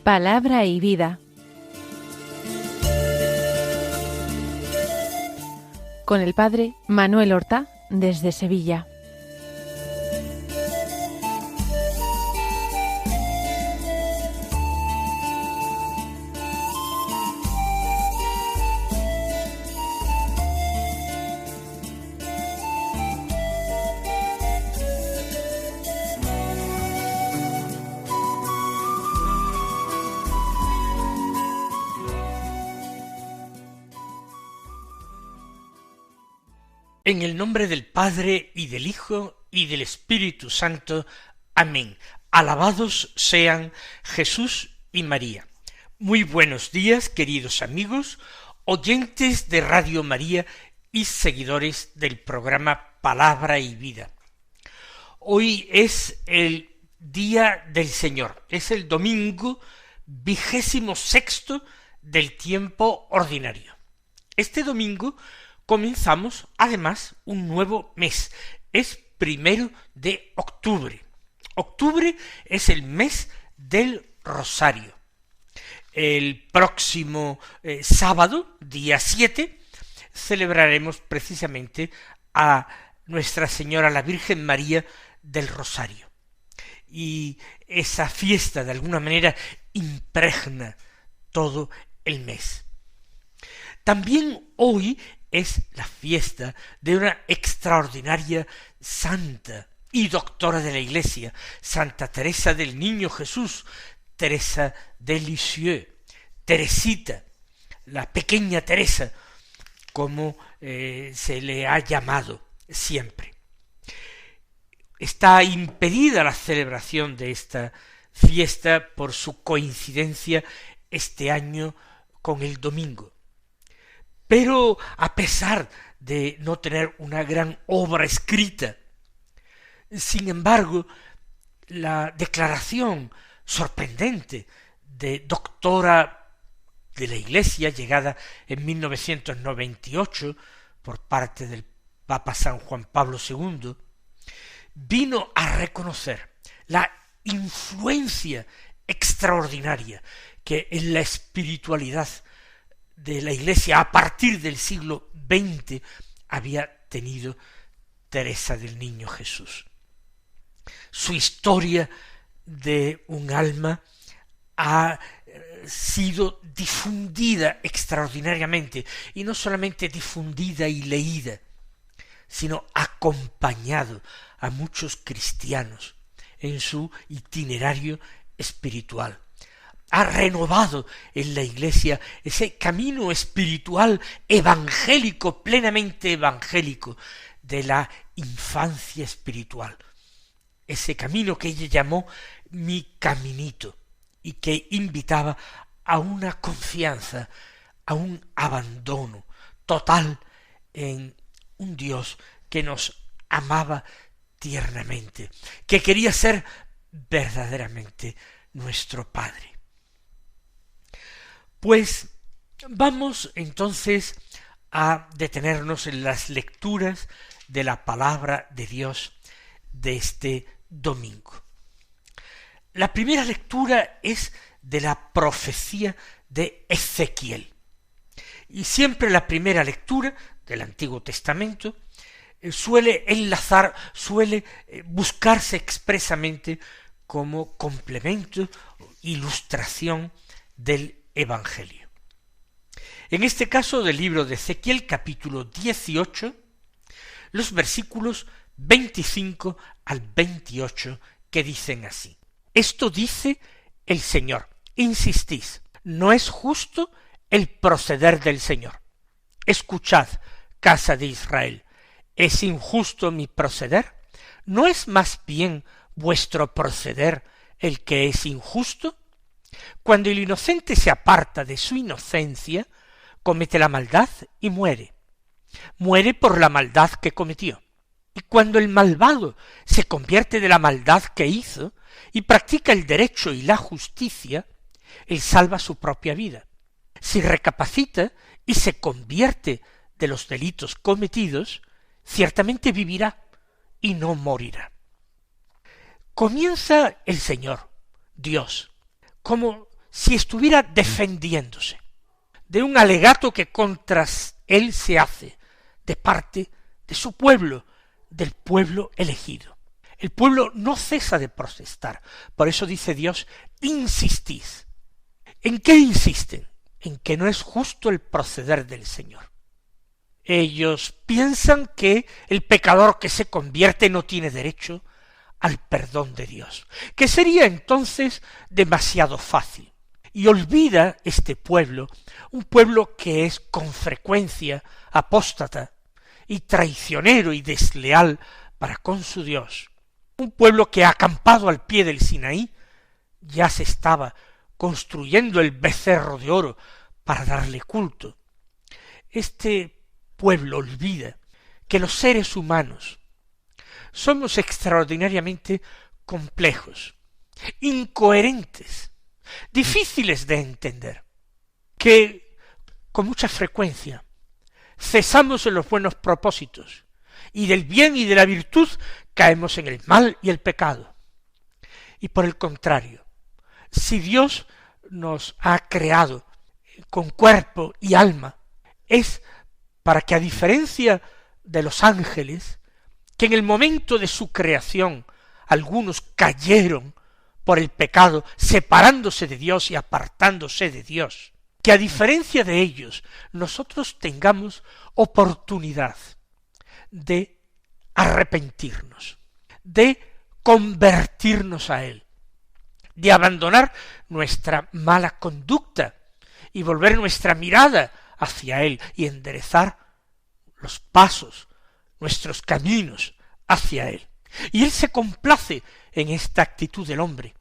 Palabra y vida. Con el padre Manuel Horta desde Sevilla. En el nombre del Padre, y del Hijo, y del Espíritu Santo. Amén. Alabados sean Jesús y María. Muy buenos días, queridos amigos, oyentes de Radio María y seguidores del programa Palabra y Vida. Hoy es el Día del Señor, es el domingo 26º del tiempo ordinario. Este domingo comenzamos, además, un nuevo mes. Es 1 de octubre. Octubre es el mes del Rosario. El próximo sábado, día 7, celebraremos precisamente a Nuestra Señora la Virgen María del Rosario. Y esa fiesta, de alguna manera, impregna todo el mes. También hoy es la fiesta de una extraordinaria santa y doctora de la Iglesia, Santa Teresa del Niño Jesús, Teresa de Lisieux, Teresita, la pequeña Teresa, como se le ha llamado siempre. Está impedida la celebración de esta fiesta por su coincidencia este año con el domingo. Pero a pesar de no tener una gran obra escrita, sin embargo, la declaración sorprendente de doctora de la Iglesia, llegada en 1998 por parte del Papa San Juan Pablo II, vino a reconocer la influencia extraordinaria que en la espiritualidad de la Iglesia a partir del siglo XX había tenido Teresa del Niño Jesús. Su historia de un alma ha sido difundida extraordinariamente, y no solamente difundida y leída, sino acompañado a muchos cristianos en su itinerario espiritual. Ha renovado en la Iglesia ese camino espiritual evangélico, plenamente evangélico, de la infancia espiritual. Ese camino que ella llamó mi caminito, y que invitaba a una confianza, a un abandono total en un Dios que nos amaba tiernamente, que quería ser verdaderamente nuestro Padre. Pues vamos entonces a detenernos en las lecturas de la palabra de Dios de este domingo. La primera lectura es de la profecía de Ezequiel. Y siempre la primera lectura del Antiguo Testamento suele buscarse expresamente como complemento, ilustración del Evangelio. En este caso del libro de Ezequiel, capítulo 18, los versículos 25 al 28, que dicen así: Esto dice el Señor, insistís, no es justo el proceder del Señor. Escuchad, casa de Israel, ¿es injusto mi proceder? ¿No es más bien vuestro proceder el que es injusto? Cuando el inocente se aparta de su inocencia, comete la maldad y muere. Muere por la maldad que cometió. Y cuando el malvado se convierte de la maldad que hizo y practica el derecho y la justicia, él salva su propia vida. si recapacita y se convierte de los delitos cometidos, ciertamente vivirá y no morirá. Comienza el Señor, Dios, como si estuviera defendiéndose de un alegato que contra él se hace de parte de su pueblo, del pueblo elegido. El pueblo no cesa de protestar, por eso dice Dios, insistís. ¿En qué insisten? En que no es justo el proceder del Señor. Ellos piensan que el pecador que se convierte no tiene derecho al perdón de Dios, que sería entonces demasiado fácil. Y olvida este pueblo, un pueblo que es con frecuencia apóstata y traicionero y desleal para con su Dios, un pueblo que acampado al pie del Sinaí ya se estaba construyendo el becerro de oro para darle culto. Este pueblo olvida que los seres humanos somos extraordinariamente complejos, incoherentes, difíciles de entender, que con mucha frecuencia cesamos en los buenos propósitos y del bien y de la virtud caemos en el mal y el pecado. Y por el contrario, si Dios nos ha creado con cuerpo y alma, es para que a diferencia de los ángeles, que en el momento de su creación algunos cayeron por el pecado, separándose de Dios y apartándose de Dios, que a diferencia de ellos nosotros tengamos oportunidad de arrepentirnos, de convertirnos a Él, de abandonar nuestra mala conducta y volver nuestra mirada hacia Él y enderezar los pasos, nuestros caminos hacia Él. Y Él se complace en esta actitud del hombre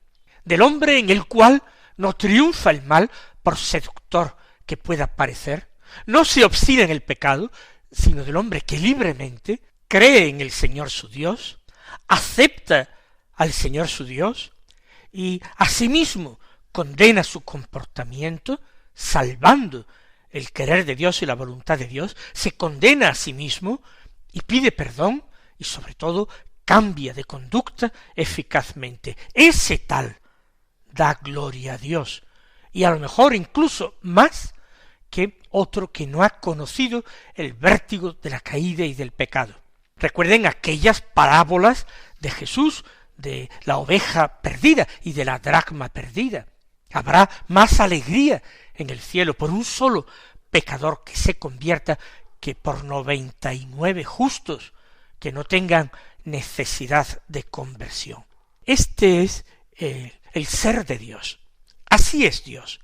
en el cual no triunfa el mal por seductor que pueda parecer, no se obstina en el pecado, sino del hombre que libremente cree en el Señor su Dios, acepta al Señor su Dios y asimismo condena su comportamiento, salvando el querer de Dios y la voluntad de Dios, se condena a sí mismo y pide perdón y sobre todo cambia de conducta eficazmente. Ese tal da gloria a Dios, y a lo mejor incluso más que otro que no ha conocido el vértigo de la caída y del pecado. Recuerden aquellas parábolas de Jesús, de la oveja perdida y de la dracma perdida. Habrá más alegría en el cielo por un solo pecador que se convierta que por 99 justos que no tengan necesidad de conversión. Este es el ser de Dios. Así es Dios.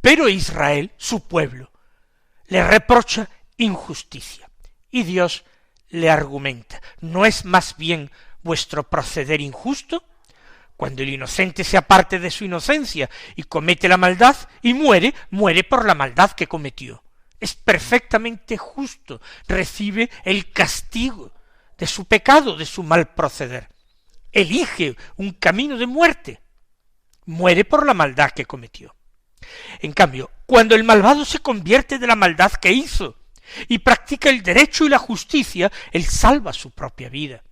Pero Israel, su pueblo, le reprocha injusticia. Y Dios le argumenta, ¿no es más bien vuestro proceder injusto? Cuando el inocente se aparte de su inocencia y comete la maldad y muere, muere por la maldad que cometió. Es perfectamente justo, recibe el castigo de su pecado, de su mal proceder. Elige un camino de muerte, muere por la maldad que cometió. En cambio, cuando el malvado se convierte de la maldad que hizo y practica el derecho y la justicia, él salva su propia vida.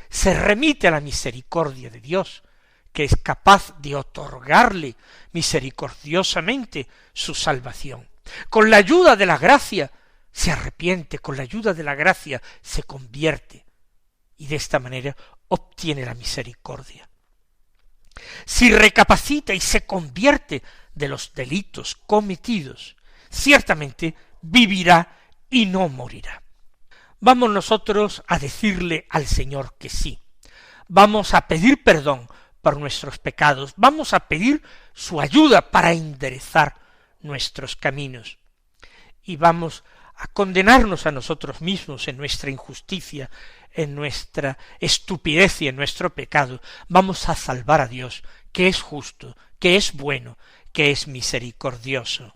Se remite a la misericordia de Dios, que es capaz de otorgarle misericordiosamente su salvación. Con la ayuda de la gracia se arrepiente, con la ayuda de la gracia se convierte y de esta manera obtiene la misericordia. Si recapacita y se convierte de los delitos cometidos, ciertamente vivirá y no morirá. Vamos nosotros a decirle al Señor que sí. Vamos a pedir perdón por nuestros pecados. Vamos a pedir su ayuda para enderezar nuestros caminos. Y vamos a condenarnos a nosotros mismos en nuestra injusticia, en nuestra estupidez y en nuestro pecado. Vamos a salvar a Dios, que es justo, que es bueno, que es misericordioso.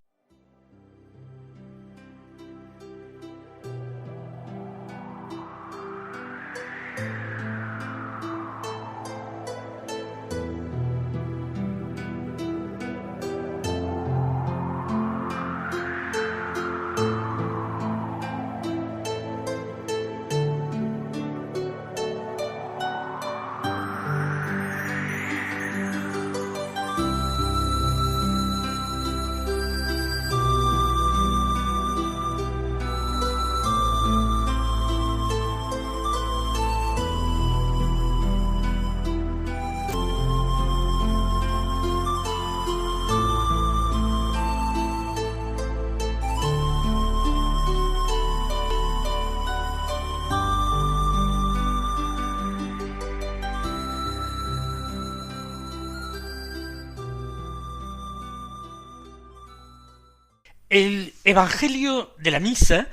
El Evangelio de la Misa,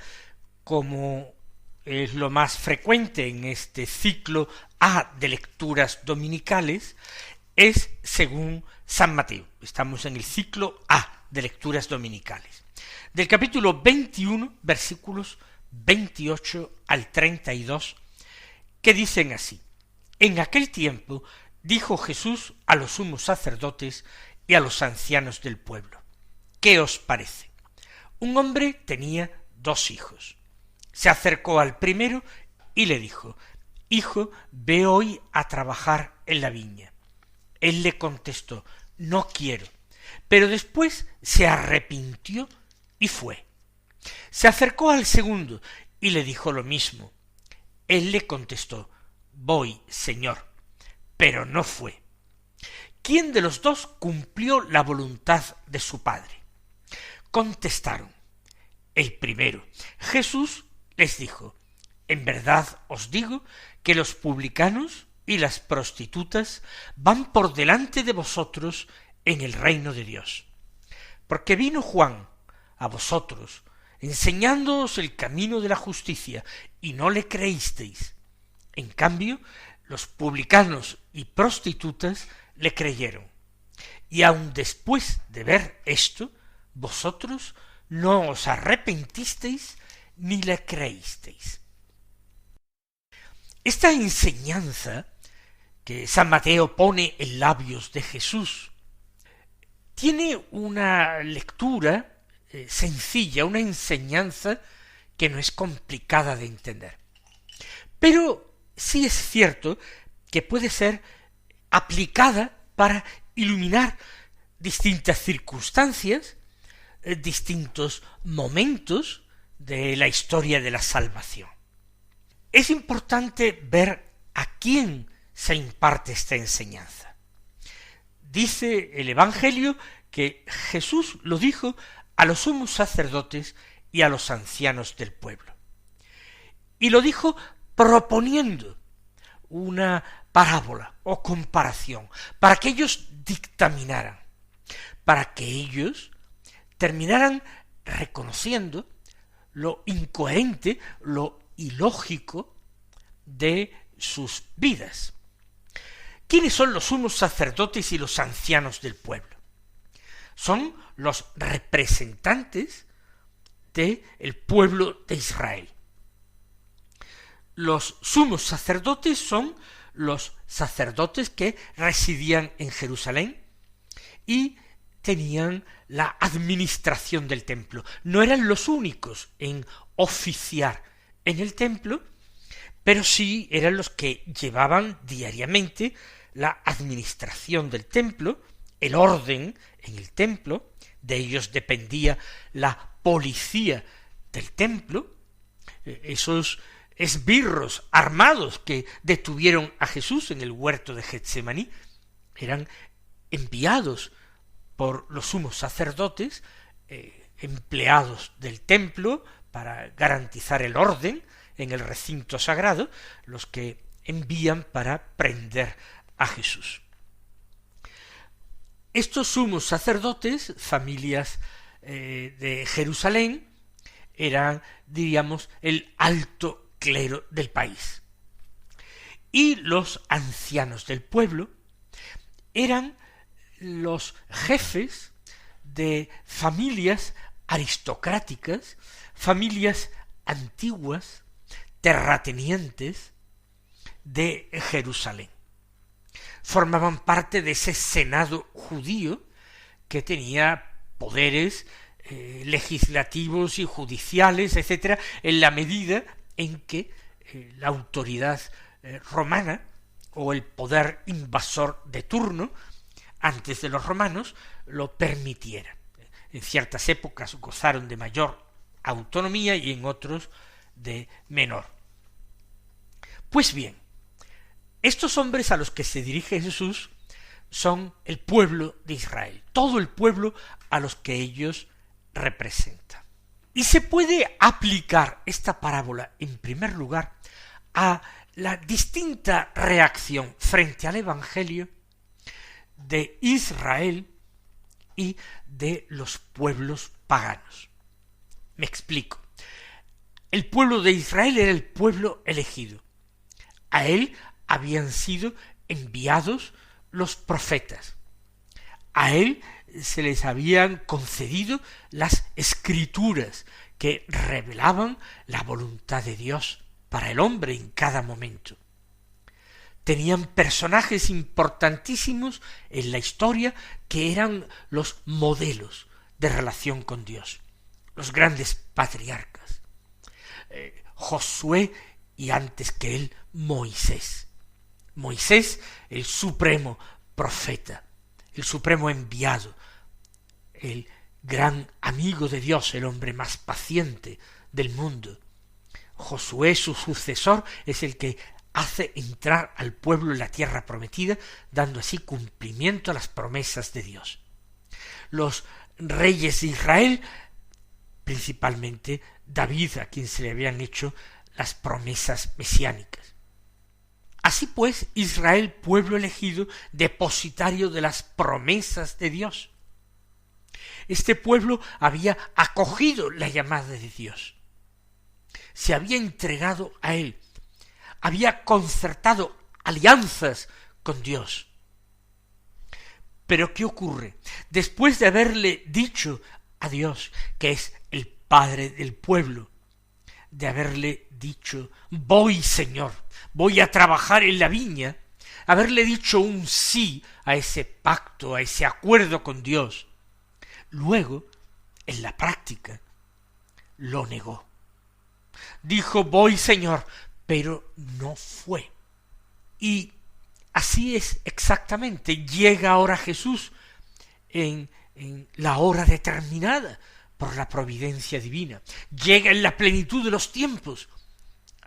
como es lo más frecuente en este ciclo A de lecturas dominicales, es según San Mateo. Estamos en el ciclo A de lecturas dominicales. Del capítulo 21, versículos 28 al 32, que dicen así: En aquel tiempo dijo Jesús a los sumos sacerdotes y a los ancianos del pueblo: ¿Qué os parece? Un hombre tenía 2 hijos. Se acercó al primero y le dijo: Hijo, ve hoy a trabajar en la viña. Él le contestó: No quiero. Pero después se arrepintió y fue. Se acercó al segundo y le dijo lo mismo. Él le contestó: Voy, Señor. Pero no fue. ¿Quién de los 2 cumplió la voluntad de su padre? Contestaron: el primero. Jesús les dijo: En verdad os digo que los publicanos y las prostitutas van por delante de vosotros en el reino de Dios. Porque vino Juan a vosotros, enseñándoos el camino de la justicia, y no le creísteis. En cambio, los publicanos y prostitutas le creyeron. Y aun después de ver esto, vosotros no os arrepentisteis ni le creísteis. Esta enseñanza que San Mateo pone en labios de Jesús tiene una lectura sencilla, una enseñanza que no es complicada de entender. Pero sí es cierto que puede ser aplicada para iluminar distintas circunstancias, distintos momentos de la historia de la salvación. Es importante ver a quién se imparte esta enseñanza. Dice el Evangelio que Jesús lo dijo a los sumos sacerdotes y a los ancianos del pueblo. Y lo dijo proponiendo una parábola o comparación para que ellos dictaminaran, para que ellos terminaran reconociendo lo incoherente, lo ilógico de sus vidas. ¿Quiénes son los sumos sacerdotes y los ancianos del pueblo? Son los representantes del pueblo de Israel. Los sumos sacerdotes son los sacerdotes que residían en Jerusalén y tenían la administración del templo. No eran los únicos en oficiar en el templo, pero sí eran los que llevaban diariamente la administración del templo, el orden en el templo. De ellos dependía la policía del templo. Esos esbirros armados que detuvieron a Jesús en el huerto de Getsemaní eran enviados por los sumos sacerdotes, empleados del templo para garantizar el orden en el recinto sagrado, los que envían para prender a Jesús. Estos sumos sacerdotes, familias de Jerusalén, eran, diríamos, el alto clero del país. Y los ancianos del pueblo eran los jefes de familias aristocráticas, familias antiguas, terratenientes de Jerusalén. Formaban parte de ese senado judío que tenía poderes legislativos y judiciales, etcétera, en la medida en que la autoridad romana o el poder invasor de turno antes de los romanos lo permitiera. En ciertas épocas gozaron de mayor autonomía y en otros de menor. Pues bien, estos hombres a los que se dirige Jesús son el pueblo de Israel, todo el pueblo a los que ellos representan. Y se puede aplicar esta parábola, en primer lugar, a la distinta reacción frente al Evangelio de Israel y de los pueblos paganos. Me explico. El pueblo de Israel era el pueblo elegido. A él habían sido enviados los profetas. A él se les habían concedido las escrituras que revelaban la voluntad de Dios para el hombre en cada momento. Tenían personajes importantísimos en la historia que eran los modelos de relación con Dios, los grandes patriarcas. Josué y antes que él Moisés. Moisés, el supremo profeta, el supremo enviado, el gran amigo de Dios, el hombre más paciente del mundo. Josué, su sucesor, es el que hace entrar al pueblo en la tierra prometida, dando así cumplimiento a las promesas de Dios. Los reyes de Israel, principalmente David, a quien se le habían hecho las promesas mesiánicas. Así pues, Israel, pueblo elegido, depositario de las promesas de Dios. Este pueblo había acogido la llamada de Dios, se había entregado a él, había concertado alianzas con Dios. Pero ¿qué ocurre? Después de haberle dicho a Dios, que es el Padre del pueblo, de haberle dicho, voy Señor, voy a trabajar en la viña, haberle dicho un sí a ese pacto, a ese acuerdo con Dios, luego, en la práctica, lo negó. Dijo, voy Señor, pero no fue. Y así es exactamente. Llega ahora Jesús en la hora determinada por la providencia divina. Llega en la plenitud de los tiempos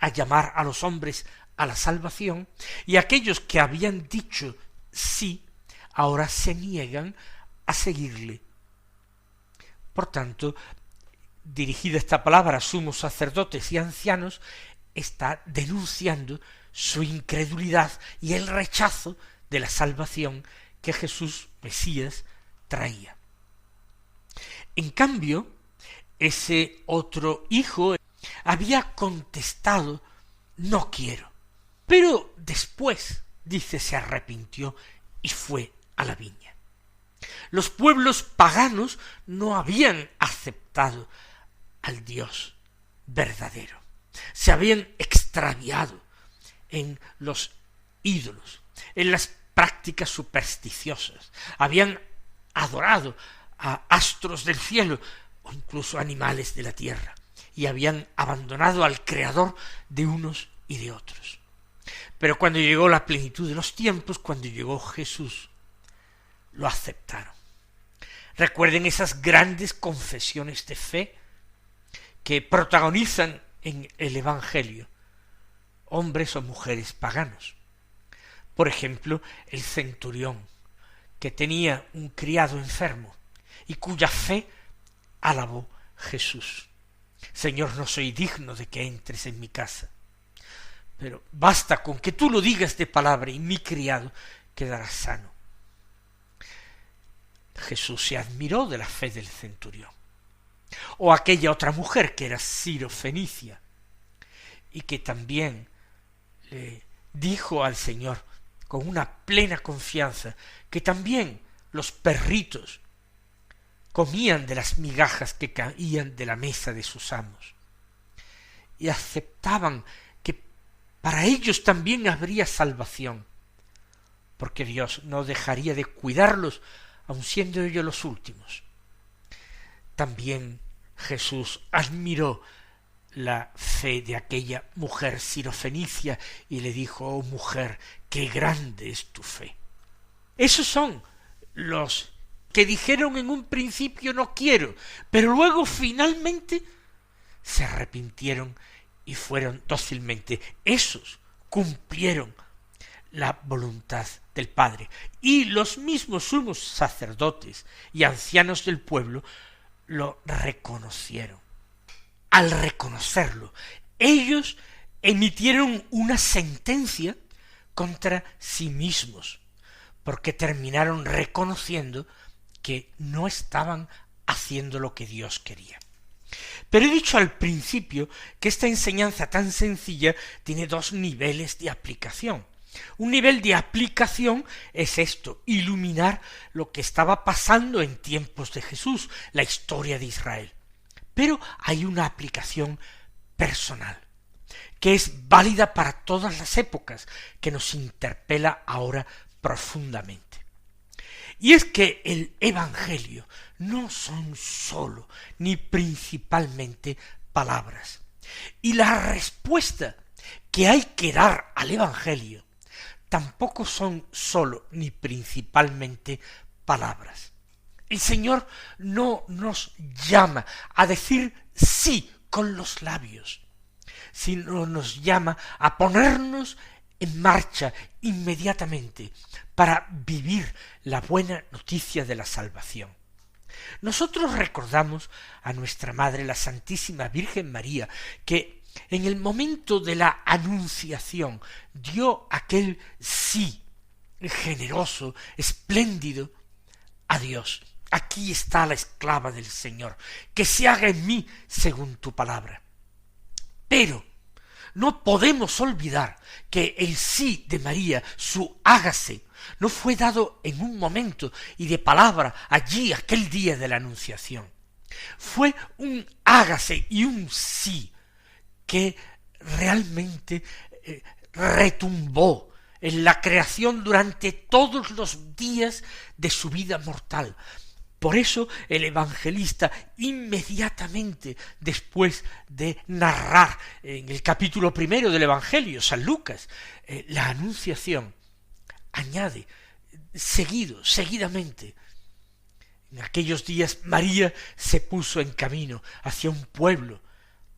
a llamar a los hombres a la salvación, y aquellos que habían dicho sí, ahora se niegan a seguirle. Por tanto, dirigida esta palabra a sumos sacerdotes y ancianos, está denunciando su incredulidad y el rechazo de la salvación que Jesús, Mesías, traía. En cambio, ese otro hijo había contestado, no quiero. Pero después, dice, se arrepintió y fue a la viña. Los pueblos paganos no habían aceptado al Dios verdadero. Se habían extraviado en los ídolos, en las prácticas supersticiosas. Habían adorado a astros del cielo o incluso animales de la tierra, y habían abandonado al Creador de unos y de otros. Pero cuando llegó la plenitud de los tiempos, cuando llegó Jesús, lo aceptaron. Recuerden esas grandes confesiones de fe que protagonizan en el Evangelio hombres o mujeres paganos. Por ejemplo, el centurión, que tenía un criado enfermo y cuya fe alabó Jesús. Señor, no soy digno de que entres en mi casa, pero basta con que tú lo digas de palabra y mi criado quedará sano. Jesús se admiró de la fe del centurión. O aquella otra mujer que era Sirofenicia y que también le dijo al Señor con una plena confianza que también los perritos comían de las migajas que caían de la mesa de sus amos y aceptaban que para ellos también habría salvación, porque Dios no dejaría de cuidarlos aun siendo ellos los últimos. También Jesús admiró la fe de aquella mujer sirofenicia y le dijo, oh mujer, qué grande es tu fe. Esos son los que dijeron en un principio no quiero, pero luego finalmente se arrepintieron y fueron dócilmente. Esos cumplieron la voluntad del Padre. Y los mismos sumos sacerdotes y ancianos del pueblo lo reconocieron. Al reconocerlo, ellos emitieron una sentencia contra sí mismos, porque terminaron reconociendo que no estaban haciendo lo que Dios quería. Pero he dicho al principio que esta enseñanza tan sencilla tiene dos niveles de aplicación. Un nivel de aplicación es esto, iluminar lo que estaba pasando en tiempos de Jesús, la historia de Israel. Pero hay una aplicación personal, que es válida para todas las épocas, que nos interpela ahora profundamente. Y es que el Evangelio no son sólo ni principalmente palabras. Y la respuesta que hay que dar al Evangelio tampoco son sólo ni principalmente palabras. El Señor no nos llama a decir sí con los labios, sino nos llama a ponernos en marcha inmediatamente para vivir la buena noticia de la salvación. Nosotros recordamos a nuestra Madre, la Santísima Virgen María, que en el momento de la anunciación dio aquel sí generoso, espléndido a Dios. Aquí está la esclava del Señor, que se haga en mí según tu palabra. Pero no podemos olvidar que el sí de María, su hágase, no fue dado en un momento y de palabra allí, aquel día de la anunciación. Fue un hágase y un sí que realmente retumbó en la creación durante todos los días de su vida mortal. Por eso el evangelista inmediatamente después de narrar en el capítulo 1 del Evangelio, San Lucas, la anunciación, añade seguidamente, en aquellos días María se puso en camino hacia un pueblo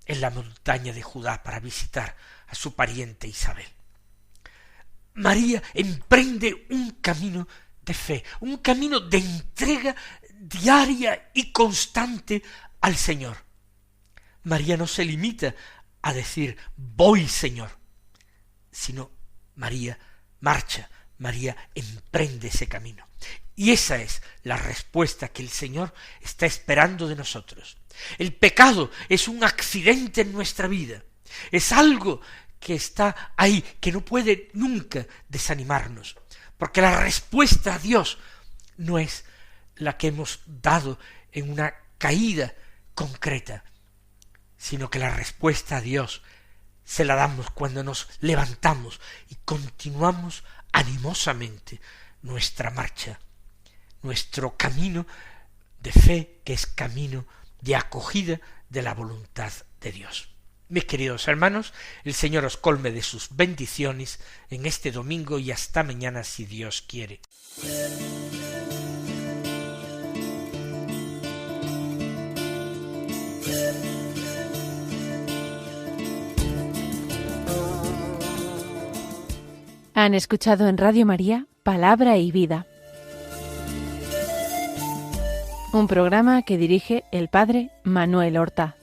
en la montaña de Judá para visitar a su pariente Isabel. María emprende un camino de fe, un camino de entrega diaria y constante al Señor. María no se limita a decir voy, Señor, sino María marcha, María emprende ese camino. Y esa es la respuesta que el Señor está esperando de nosotros. El pecado es un accidente en nuestra vida, es algo que está ahí, que no puede nunca desanimarnos, porque la respuesta a Dios no es la que hemos dado en una caída concreta, sino que la respuesta a Dios se la damos cuando nos levantamos y continuamos animosamente nuestra marcha, nuestro camino de fe, que es camino de acogida de la voluntad de Dios. Mis queridos hermanos, el Señor os colme de sus bendiciones en este domingo y hasta mañana si Dios quiere. Han escuchado en Radio María Palabra y Vida, un programa que dirige el Padre Manuel Horta.